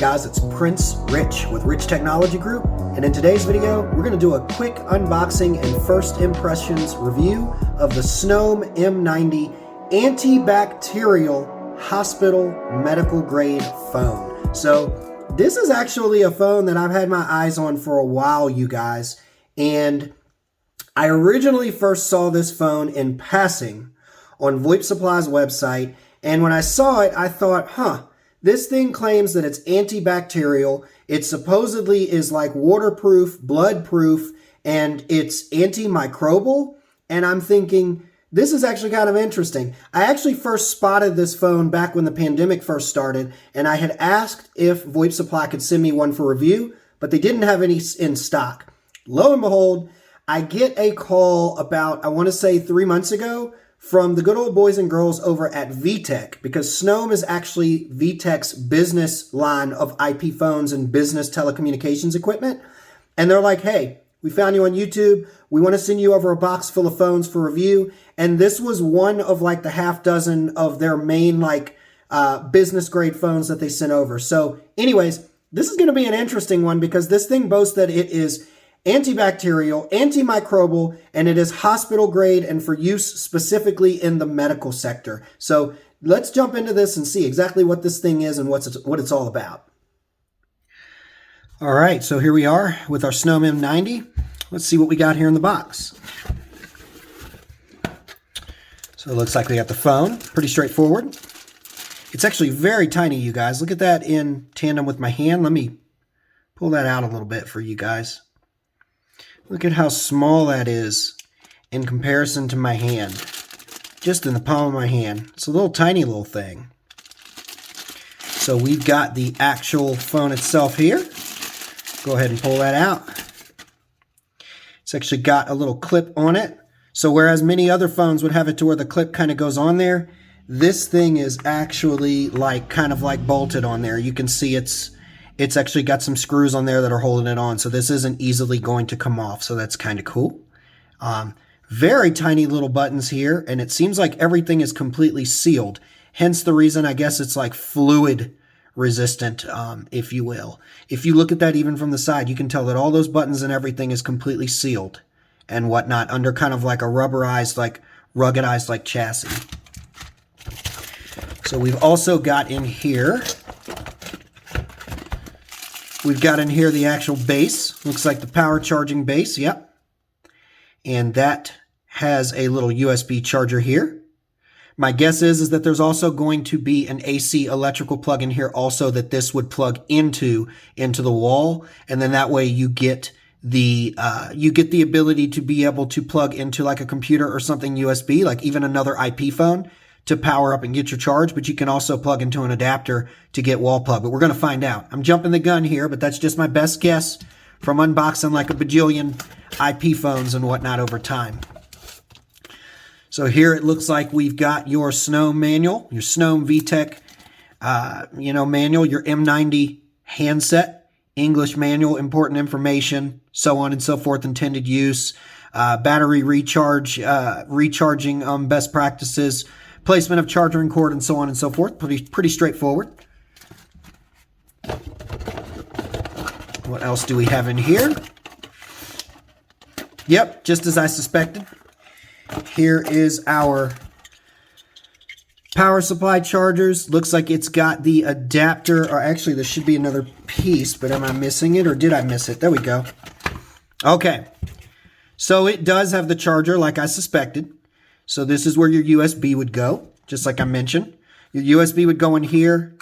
guys, it's Prince Rich with Rich Technology Group, and in today's video we're going to do a quick unboxing and first impressions review of the SNOM M90 Antibacterial Hospital Medical Grade Phone. So this is actually a phone that I've had my eyes on for a while, you guys, and I originally first saw this phone in passing on VoIP Supply's website, and when I saw it I thought, this thing claims that it's antibacterial. It supposedly is like waterproof, bloodproof, and it's antimicrobial. And I'm thinking, this is actually kind of interesting. I actually first spotted this phone back when the pandemic first started, and I had asked if VoIP Supply could send me one for review, but they didn't have any in stock. Lo and behold, I get a call about, I want to say 3 months ago, from the good old boys and girls over at VTech, because SNOM is actually VTech's business line of IP phones and business telecommunications equipment. And they're like, hey, we found you on YouTube. We want to send you over a box full of phones for review. And this was one of like the half dozen of their main business grade phones that they sent over. So anyways, this is going to be an interesting one because this thing boasts that it is antibacterial, antimicrobial, and it is hospital grade and for use specifically in the medical sector. So let's jump into this and see exactly what this thing is and what it's all about. All right, so here we are with our SNOM M90. Let's see what we got here in the box. So it looks like we got the phone, pretty straightforward. It's actually very tiny, you guys. Look at that in tandem with my hand. Let me pull that out a little bit for you guys. Look at how small that is in comparison to my hand. Just in the palm of my hand. It's a little tiny little thing. So we've got the actual phone itself here. Go ahead and pull that out. It's actually got a little clip on it. So whereas many other phones would have it to where the clip kind of goes on there, this thing is actually kind of bolted on there. You can see it's actually got some screws on there that are holding it on, so this isn't easily going to come off, so that's kind of cool. Very tiny little buttons here, and it seems like everything is completely sealed, hence the reason I guess it's like fluid resistant, if you will. If you look at that even from the side, you can tell that all those buttons and everything is completely sealed and whatnot under kind of like a rubberized, ruggedized chassis. So we've also got in here, the actual base. Looks like the power charging base, yep. And that has a little USB charger here. My guess is that there's also going to be an AC electrical plug in here also that this would plug into the wall. And then that way you get the ability to be able to plug into like a computer or something USB, like even another IP phone, to power up and get your charge, but you can also plug into an adapter to get wall plug. But we're going to find out. I'm jumping the gun here, but that's just my best guess from unboxing like a bajillion IP phones and whatnot over time. So here it looks like we've got your SNOM manual, your SNOM VTech, manual, your M90 handset, English manual, important information, so on and so forth, intended use, battery recharging best practices, placement of charger and cord, and so on and so forth. Pretty straightforward. What else do we have in here? Yep, just as I suspected. Here is our power supply chargers. Looks like it's got the adapter, or actually there should be another piece, but am I missing it or did I miss it? There we go. Okay, so it does have the charger like I suspected. So this is where your USB would go, just like I mentioned. Your USB would go in here,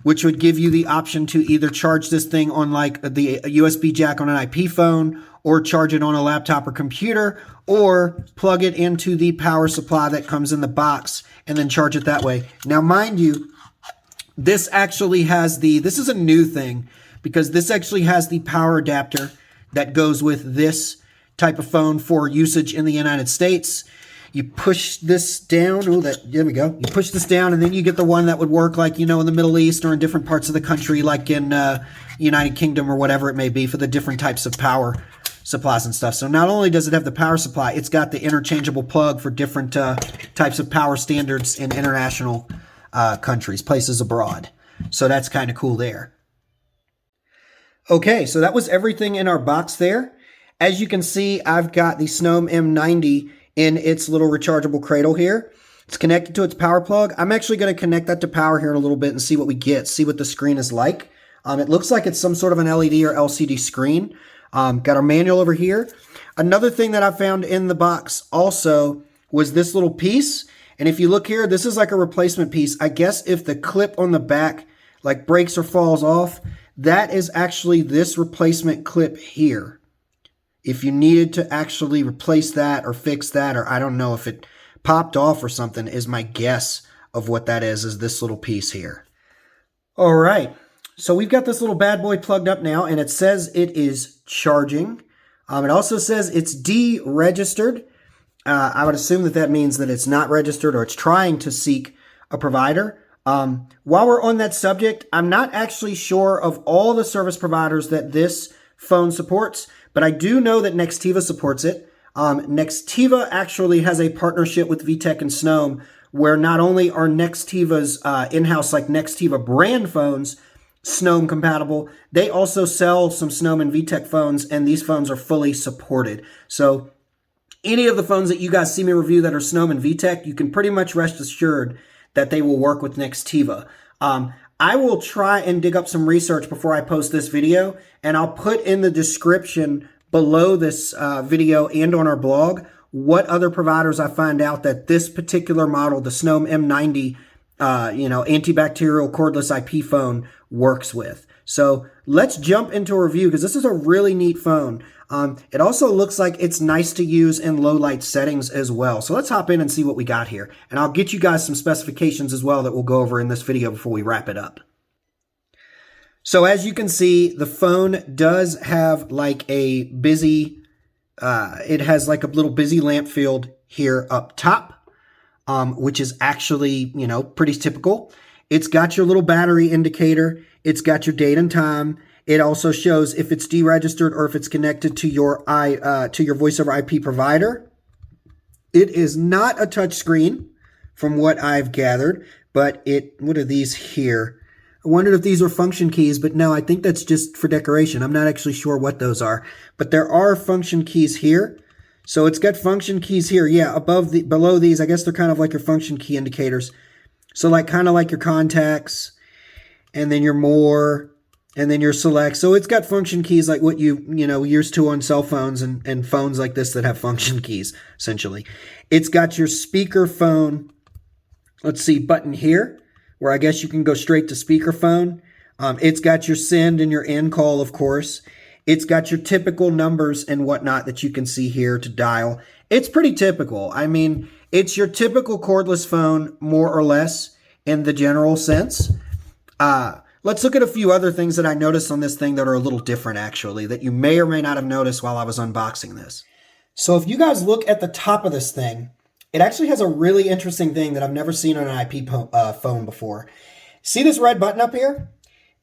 which would give you the option to either charge this thing on like the USB jack on an IP phone, or charge it on a laptop or computer, or plug it into the power supply that comes in the box and then charge it that way. Now, mind you, this actually has this is a new thing because this actually has the power adapter that goes with this type of phone for usage in the United States. You push this down. There we go. You push this down, and then you get the one that would work like, in the Middle East or in different parts of the country, like in United Kingdom or whatever it may be, for the different types of power supplies and stuff. So not only does it have the power supply, it's got the interchangeable plug for different types of power standards in international countries, places abroad. So that's kind of cool there. Okay, so that was everything in our box there. As you can see, I've got the SNOM M90 in its little rechargeable cradle here. It's connected to its power plug. I'm actually going to connect that to power here in a little bit and see what we get, see what the screen is like. It looks like it's some sort of an LED or LCD screen. Got our manual over here. Another thing that I found in the box also was this little piece. And if you look here, this is like a replacement piece. I guess if the clip on the back like breaks or falls off, that is actually this replacement clip here. If you needed to actually replace that or fix that, or I don't know if it popped off or something, is my guess of what that is this little piece here. All right, so we've got this little bad boy plugged up now, and it says it is charging. It also says it's deregistered. I would assume that that means that it's not registered or it's trying to seek a provider. While we're on that subject, I'm not actually sure of all the service providers that this phone supports, but I do know that Nextiva supports it. Nextiva actually has a partnership with VTech and SNOM, where not only are Nextiva's in-house like Nextiva brand phones SNOM compatible, they also sell some SNOM and VTech phones, and these phones are fully supported. So any of the phones that you guys see me review that are SNOM and VTech, you can pretty much rest assured that they will work with Nextiva. I will try and dig up some research before I post this video, and I'll put in the description below this video and on our blog what other providers I find out that this particular model, the SNOM M90 antibacterial cordless IP phone, works with. So let's jump into a review, because this is a really neat phone. It also looks like it's nice to use in low light settings as well. So let's hop in and see what we got here. And I'll get you guys some specifications as well that we'll go over in this video before we wrap it up. So as you can see, the phone does have like a busy, it has like a little busy lamp field here up top, which is actually, pretty typical. It's got your little battery indicator. It's got your date and time. It also shows if it's deregistered or if it's connected to your voice over IP provider. It is not a touch screen from what I've gathered, but what are these here? I wondered if these were function keys, but no, I think that's just for decoration. I'm not actually sure what those are, but there are function keys here. So it's got function keys here. Yeah, below these, I guess they're kind of like your function key indicators. So kind of like your contacts, and then your more, and then your select. So it's got function keys like what you used to on cell phones and phones like this that have function keys, essentially. It's got your speakerphone, let's see, button here, where I guess you can go straight to speakerphone. It's got your send and your end call, of course. It's got your typical numbers and whatnot that you can see here to dial. It's pretty typical. I mean, it's your typical cordless phone, more or less, in the general sense. Let's look at a few other things that I noticed on this thing that are a little different, actually, that you may or may not have noticed while I was unboxing this. So if you guys look at the top of this thing, it actually has a really interesting thing that I've never seen on an IP phone before. See this red button up here?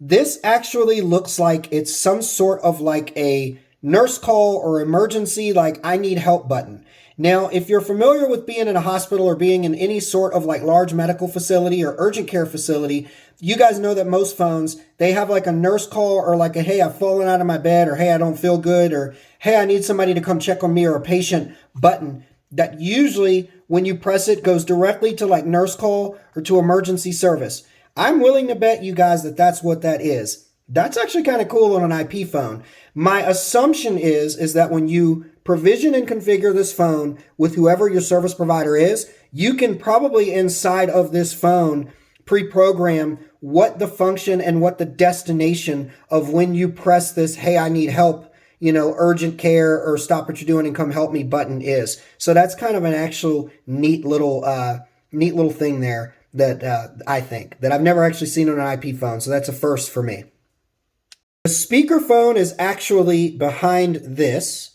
This actually looks like it's some sort of like a nurse call or emergency, like I need help button. Now, if you're familiar with being in a hospital or being in any sort of like large medical facility or urgent care facility, you guys know that most phones, they have like a nurse call or like a, hey, I've fallen out of my bed, or hey, I don't feel good, or hey, I need somebody to come check on me, or a patient button that usually when you press it goes directly to like nurse call or to emergency service. I'm willing to bet you guys that that's what that is. That's actually kind of cool on an IP phone. My assumption is that when you provision and configure this phone with whoever your service provider is, you can probably inside of this phone pre-program what the function and what the destination of when you press this, hey, I need help, urgent care or stop what you're doing and come help me button is. So that's kind of an actual neat little thing there that I think that I've never actually seen on an IP phone. So that's a first for me. The speakerphone is actually behind this.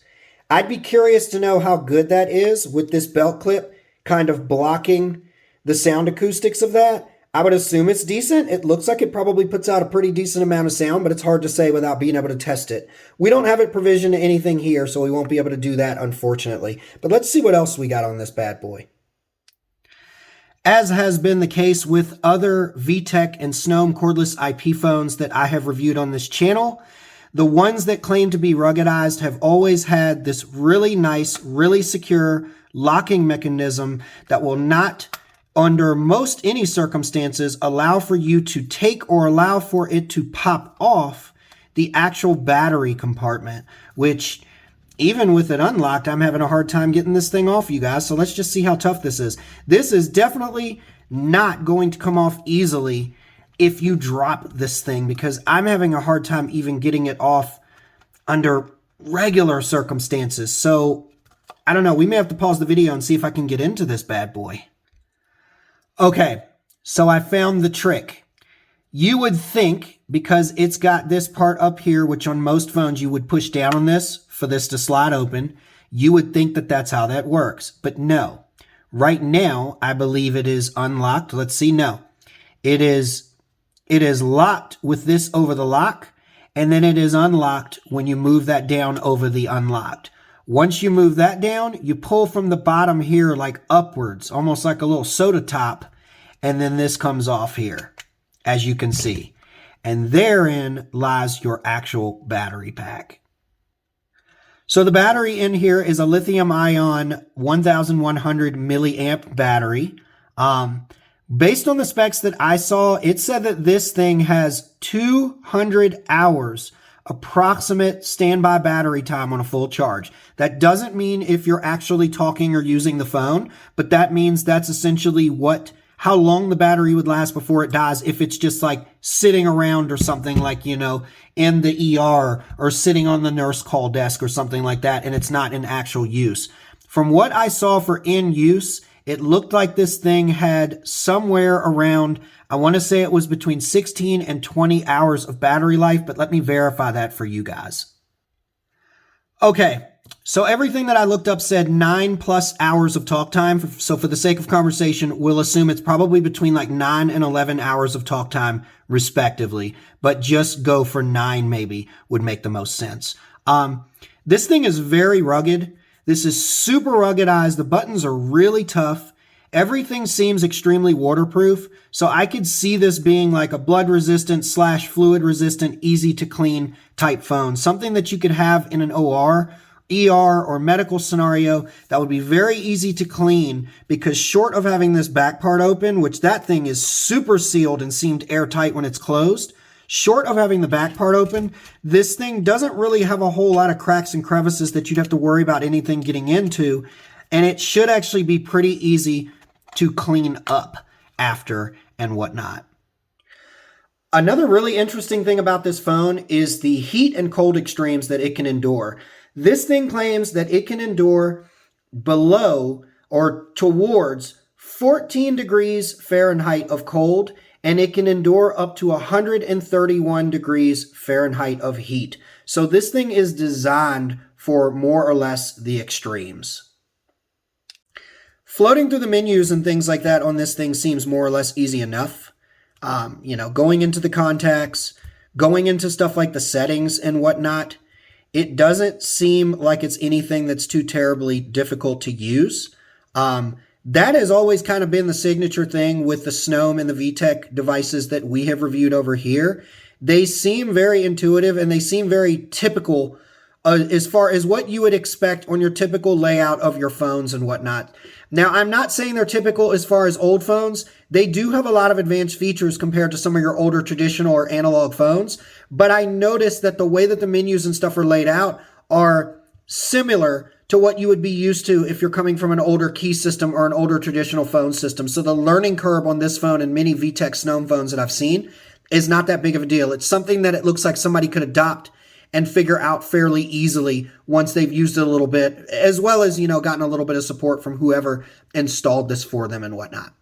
I'd be curious to know how good that is with this belt clip kind of blocking the sound acoustics of that. I would assume it's decent. It looks like it probably puts out a pretty decent amount of sound, but it's hard to say without being able to test it. We don't have it provisioned to anything here, so we won't be able to do that, unfortunately. But let's see what else we got on this bad boy. As has been the case with other VTech and SNOM cordless IP phones that I have reviewed on this channel, The ones that claim to be ruggedized have always had this really nice, really secure locking mechanism that will not, under most any circumstances, allow for you to take or allow for it to pop off the actual battery compartment, which even with it unlocked, I'm having a hard time getting this thing off, you guys. So let's just see how tough this is. This is definitely not going to come off easily if you drop this thing, because I'm having a hard time even getting it off under regular circumstances. So I don't know. We may have to pause the video and see if I can get into this bad boy. Okay, so I found the trick. You would think, because it's got this part up here, which on most phones you would push down on this for this to slide open, you would think that that's how that works. But no. Right now, I believe it is unlocked. Let's see. No. It is locked with this over the lock, and then it is unlocked when you move that down over the unlocked. Once you move that down, you pull from the bottom here like upwards, almost like a little soda top, and then this comes off here, as you can see. And therein lies your actual battery pack. So the battery in here is a lithium-ion 1100 milliamp battery. Based on the specs that I saw, it said that this thing has 200 hours approximate standby battery time on a full charge. That doesn't mean if you're actually talking or using the phone, but that means that's essentially how long the battery would last before it dies if it's just like sitting around or something, like, you know, in the ER or sitting on the nurse call desk or something like that, and it's not in actual use. From what I saw for in use, it looked like this thing had somewhere around, I want to say it was between 16 and 20 hours of battery life, but let me verify that for you guys. Okay, so everything that I looked up said 9+ hours of talk time. So for the sake of conversation, we'll assume it's probably between like 9 and 11 hours of talk time respectively, but just go for 9 maybe would make the most sense. This thing is very rugged. This is super ruggedized. The buttons are really tough. Everything seems extremely waterproof. So I could see this being like a blood resistant / fluid resistant, easy to clean type phone. Something that you could have in an OR, ER, or medical scenario that would be very easy to clean, because short of having this back part open, which that thing is super sealed and seemed airtight when it's closed, short of having the back part open, this thing doesn't really have a whole lot of cracks and crevices that you'd have to worry about anything getting into, and it should actually be pretty easy to clean up after and whatnot. Another really interesting thing about this phone is the heat and cold extremes that it can endure. This thing claims that it can endure below or towards 14 degrees Fahrenheit of cold, and it can endure up to 131 degrees Fahrenheit of heat. So this thing is designed for more or less the extremes. Floating through the menus and things like that on this thing seems more or less easy enough. You know, going into the contacts, going into stuff like the settings and whatnot, it doesn't seem like it's anything that's too terribly difficult to use. That has always kind of been the signature thing with the SNOM and the VTech devices that we have reviewed over here. They seem very intuitive and they seem very typical as far as what you would expect on your typical layout of your phones and whatnot. Now, I'm not saying they're typical as far as old phones. They do have a lot of advanced features compared to some of your older traditional or analog phones, but I noticed that the way that the menus and stuff are laid out are similar to what you would be used to if you're coming from an older key system or an older traditional phone system. So the learning curve on this phone and many VTech SNOM phones that I've seen is not that big of a deal. It's something that it looks like somebody could adopt and figure out fairly easily once they've used it a little bit, as well as, you know, gotten a little bit of support from whoever installed this for them and whatnot.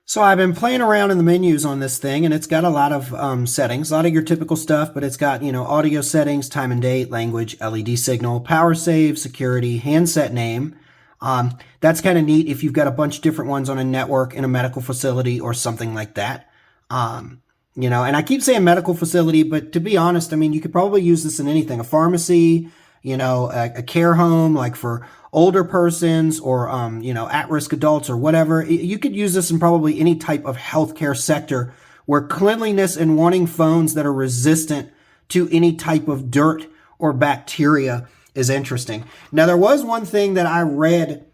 So I've been playing around in the menus on this thing, and it's got a lot of settings, a lot of your typical stuff, but it's got, you know, audio settings, time and date, language, LED signal, power save, security, handset name. That's kind of neat if you've got a bunch of different ones on a network in a medical facility or something like that. You know, and I keep saying medical facility, but to be honest, I mean, you could probably use this in anything. A pharmacy, you know, a care home, like for older persons or, you know, at-risk adults or whatever. You could use this in probably any type of healthcare sector where cleanliness and wanting phones that are resistant to any type of dirt or bacteria is interesting. Now, there was one thing that I read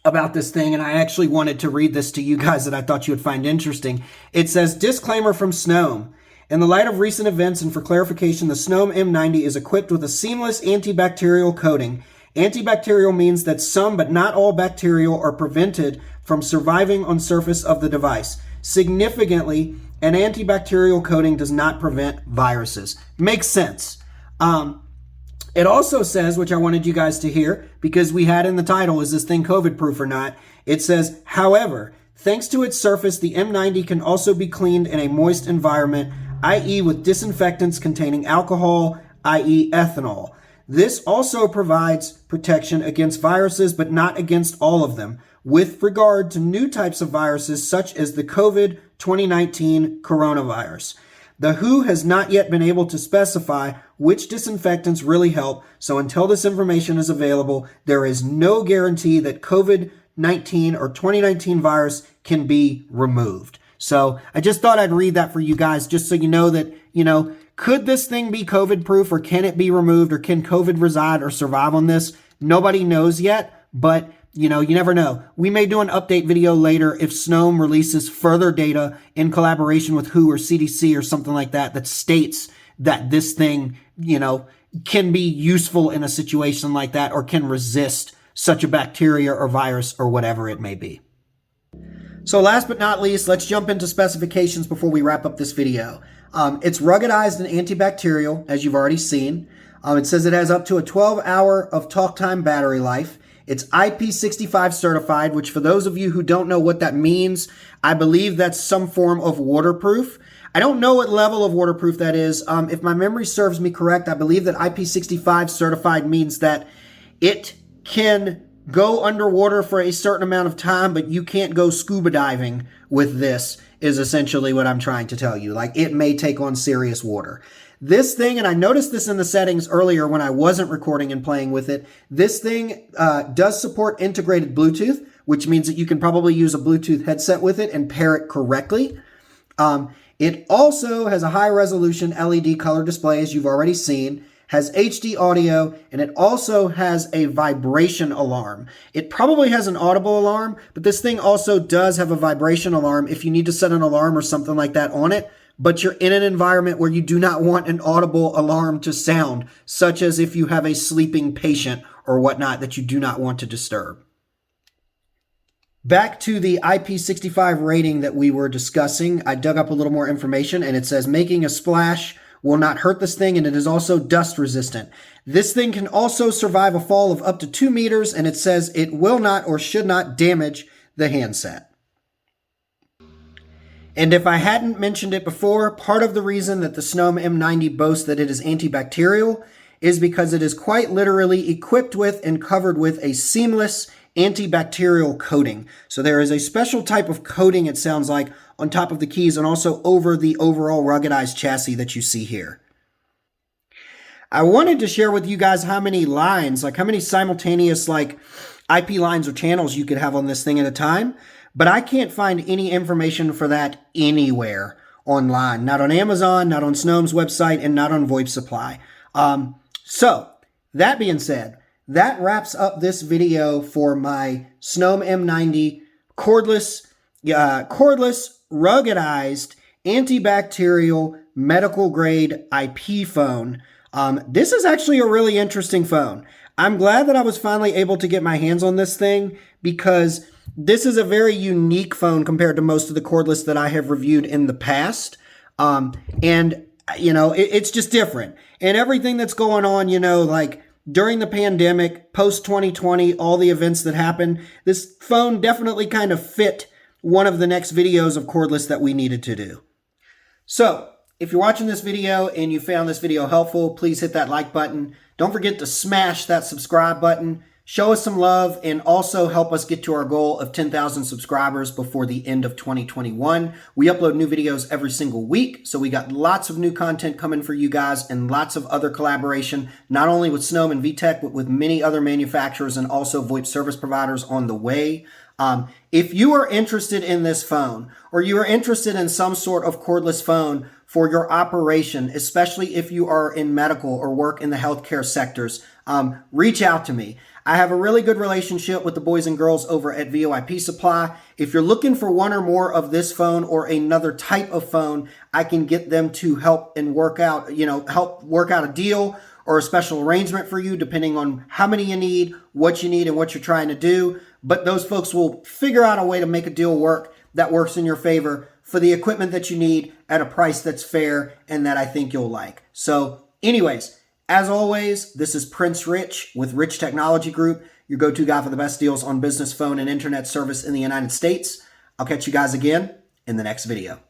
about this thing, and I actually wanted to read this to you guys that I thought you would find interesting. It says, disclaimer from SNOM. In the light of recent events and for clarification, the SNOM M90 is equipped with a seamless antibacterial coating. Antibacterial means that some but not all bacteria are prevented from surviving on surface of the device. Significantly, an antibacterial coating does not prevent viruses. Makes sense. It also says, which I wanted you guys to hear, because we had in the title, is this thing COVID-proof or not? It says, however, thanks to its surface, the M90 can also be cleaned in a moist environment, i.e. with disinfectants containing alcohol, i.e. ethanol. This also provides protection against viruses, but not against all of them, with regard to new types of viruses such as the COVID-2019 coronavirus. The WHO has not yet been able to specify which disinfectants really help, so until this information is available, there is no guarantee that COVID-19 or 2019 virus can be removed. So I just thought I'd read that for you guys, just so you know that, could this thing be COVID-proof, or can it be removed, or can COVID reside or survive on this? Nobody knows yet, but you never know. We may do an update video later if SNOM releases further data in collaboration with WHO or CDC or something like that that states that this thing, can be useful in a situation like that or can resist such a bacteria or virus or whatever it may be. So last but not least, let's jump into specifications before we wrap up this video. It's ruggedized and antibacterial, as you've already seen. It says it has up to a 12-hour of talk time battery life. It's IP65 certified, which for those of you who don't know what that means, I believe that's some form of waterproof. I don't know what level of waterproof that is. If my memory serves me correct, I believe that IP65 certified means that it can go underwater for a certain amount of time, but you can't go scuba diving with this, is essentially what I'm trying to tell you. Like, it may take on serious water. This thing, and I noticed this in the settings earlier when I wasn't recording and playing with it, this thing does support integrated Bluetooth, which means that you can probably use a Bluetooth headset with it and pair it correctly. It also has a high-resolution LED color display, as you've already seen, has HD audio, and it also has a vibration alarm. It probably has an audible alarm, but this thing also does have a vibration alarm if you need to set an alarm or something like that on it, but you're in an environment where you do not want an audible alarm to sound, such as if you have a sleeping patient or whatnot that you do not want to disturb. Back to the IP65 rating that we were discussing, I dug up a little more information, and it says making a splash will not hurt this thing, and it is also dust resistant. This thing can also survive a fall of up to 2 meters, and it says it will not or should not damage the handset. And if I hadn't mentioned it before, part of the reason that the SNOM M90 boasts that it is antibacterial is because it is quite literally equipped with and covered with a seamless antibacterial coating. So there is a special type of coating, it sounds like, on top of the keys and also over the overall ruggedized chassis that you see here. I wanted to share with you guys how many lines, like how many simultaneous IP lines or channels you could have on this thing at a time, but I can't find any information for that anywhere online. Not on Amazon, not on SNOM's website, and not on VoIP Supply. So, that being said, that wraps up this video for my SNOM M90 cordless, ruggedized, antibacterial, medical grade IP phone. This is actually a really interesting phone. I'm glad that I was finally able to get my hands on this thing because this is a very unique phone compared to most of the cordless that I have reviewed in the past. It's just different. And everything that's going on, like during the pandemic, post-2020, all the events that happened, this phone definitely kind of fit one of the next videos of cordless that we needed to do. So, if you're watching this video and you found this video helpful, please hit that like button. Don't forget to smash that subscribe button. Show us some love and also help us get to our goal of 10,000 subscribers before the end of 2021. We upload new videos every single week, so we got lots of new content coming for you guys and lots of other collaboration, not only with SNOM and VTech, but with many other manufacturers and also VoIP service providers on the way. If you are interested in this phone, or you are interested in some sort of cordless phone for your operation, especially if you are in medical or work in the healthcare sectors, reach out to me. I have a really good relationship with the boys and girls over at VoIP Supply. If you're looking for one or more of this phone or another type of phone, I can get them to help and work out a deal or a special arrangement for you, depending on how many you need, and what you're trying to do. But those folks will figure out a way to make a deal work that works in your favor for the equipment that you need at a price that's fair and that I think you'll like. So anyways, as always, this is Prince Rich with Rich Technology Group, your go-to guy for the best deals on business phone and internet service in the United States. I'll catch you guys again in the next video.